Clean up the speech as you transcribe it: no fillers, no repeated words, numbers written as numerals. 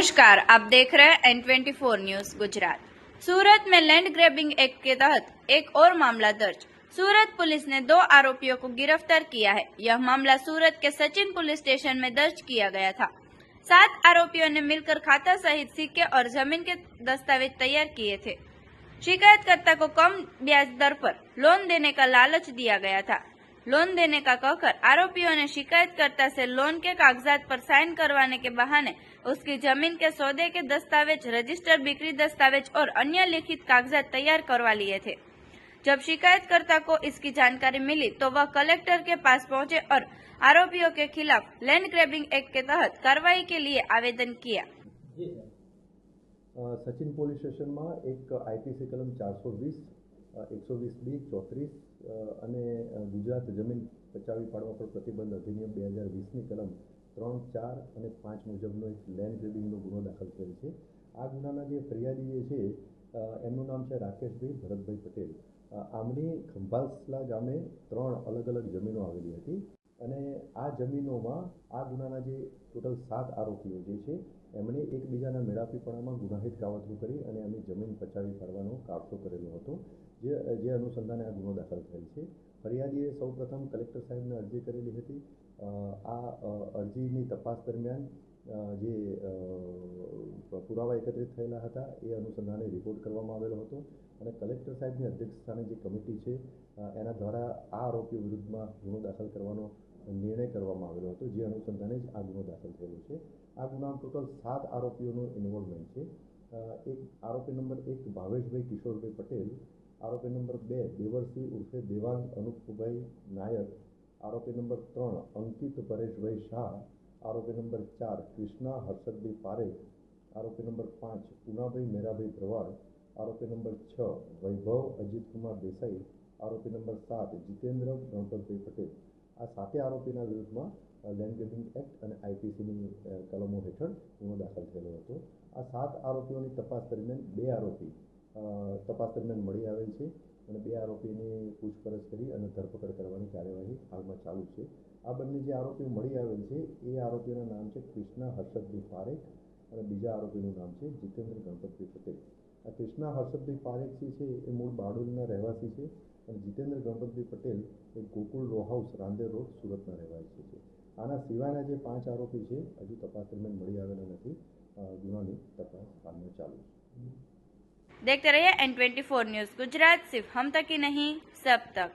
नमस्कार, आप देख रहे हैं N24 न्यूज गुजरात। सूरत में लैंड ग्रैबिंग एक्ट के तहत एक और मामला दर्ज। सूरत पुलिस ने 2 आरोपियों को गिरफ्तार किया है। यह मामला सूरत के सचिन पुलिस स्टेशन में दर्ज किया गया था। 7 आरोपियों ने मिलकर खाता सहित सिक्के और जमीन के दस्तावेज तैयार किए थे। शिकायतकर्ता को कम ब्याज दर पर लोन देने का लालच दिया गया था। लोन देने का कहकर आरोपियों ने शिकायतकर्ता से लोन के कागजात पर साइन करवाने के बहाने उसकी जमीन के सौदे के दस्तावेज, रजिस्टर बिक्री दस्तावेज और अन्य लिखित कागजात तैयार करवा लिए थे। जब शिकायतकर्ता को इसकी जानकारी मिली तो वह कलेक्टर के पास पहुंचे और आरोपियों के खिलाफ लैंड ग्रैबिंग एक्ट के तहत कार्रवाई के लिए आवेदन किया। सचिन पोलीस स्टेशનમાં એક આઈપીસી કલમ 420, 120B, 34 અને ગુજરાત જમીન પચાવી પાડવા પર પ્રતિબંધ અધિનિયમ 2020ની કલમ 3, 4 અને 5 મુજબનો એક લેન્ડ ગ્રેબિંગનો ગુનો દાખલ થયેલ છે। આ ગુનાના જે ફરિયાદી છે એમનું નામ છે રાકેશભાઈ ભરતભાઈ પટેલ। આમની ખંભાસલા ગામે 3 અલગ અલગ જમીનો આવેલી હતી અને આ જમીનોમાં આ ગુનાના જે ટોટલ 7 આરોપીઓ જે છે એમણે એકબીજાના મેળાપીપણામાં ગુનાહિત કાવતરું કરી અને એમની જમીન પચાવી પાડવાનો કાવતો કરેલો હતો, જે અનુસંધાને આ ગુનો દાખલ થયેલ છે। ફરિયાદીએ સૌપ્રથમ કલેક્ટર સાહેબને અરજી કરેલી હતી। આ અરજીની તપાસ દરમિયાન જે પુરાવા એકત્રિત થયેલા હતા એ અનુસંધાને રિપોર્ટ કરવામાં આવેલો હતો અને કલેક્ટર સાહેબની અધ્યક્ષસ્થાને જે કમિટી છે એના દ્વારા આ આરોપીઓ વિરુદ્ધમાં ગુનો દાખલ કરવાનો નિર્ણય કરવામાં આવેલો હતો, જે અનુસંધાને જ આ ગુનો દાખલ થયેલો છે। આ ગુનામાં ટોટલ 7 આરોપીઓનું ઇન્વોલ્વમેન્ટ છે। એક આરોપી નંબર 1 ભાવેશભાઈ કિશોરભાઈ પટેલ, આરોપી નંબર 2 દેવરસિંહ ઉર્ફે દેવાંગ અનુપભાઈ નાયક, આરોપી નંબર 3 અંકિત પરેશભાઈ શાહ, આરોપી નંબર 4 કૃષ્ણા હર્ષદભાઈ પારેખ, આરોપી નંબર 5 પૂનાભાઈ મેરાભાઈ ભરવાડ, આરોપી નંબર 6 વૈભવ અજીતકુમાર દેસાઈ, આરોપી નંબર 7 જીતેન્દ્ર ગણપતભાઈ પટેલ। આ 7 આરોપીના વિરુદ્ધમાં લેન્ડ ગ્રેબિંગ એક્ટ અને આઈપીસીની કલમો હેઠળ ગુનો દાખલ થયેલો હતો। આ 7 આરોપીઓની તપાસ દરમિયાન 2 આરોપી તપાસ દરમિયાન મળી આવેલ છે અને 2 આરોપીની પૂછપરછ કરી અને ધરપકડ કરવાની કાર્યવાહી હાલમાં ચાલુ છે। આ બંને જે આરોપીઓ મળી આવેલ છે એ આરોપીઓના નામ છે કૃષ્ણા હર્ષદભાઈ પારેખ અને બીજા આરોપીનું નામ છે જીતેન્દ્ર ગણપતભાઈ પટેલ। આ કૃષ્ણા હર્ષદભાઈ પારેખ છે એ મૂળ બારડોલીના રહેવાસી છે અને જીતેન્દ્ર ગણપતભાઈ પટેલ એ Gokul row house Rander road સુરતના રહેવાસી છે। આના સિવાયના જે 5 આરોપી છે હજુ તપાસ દરમિયાન મળી આવેલા નથી। ગુનાની તપાસ હાલમાં ચાલુ છે। देखते रहिए N24 न्यूज गुजरात, सिर्फ हम तक ही नहीं सब तक।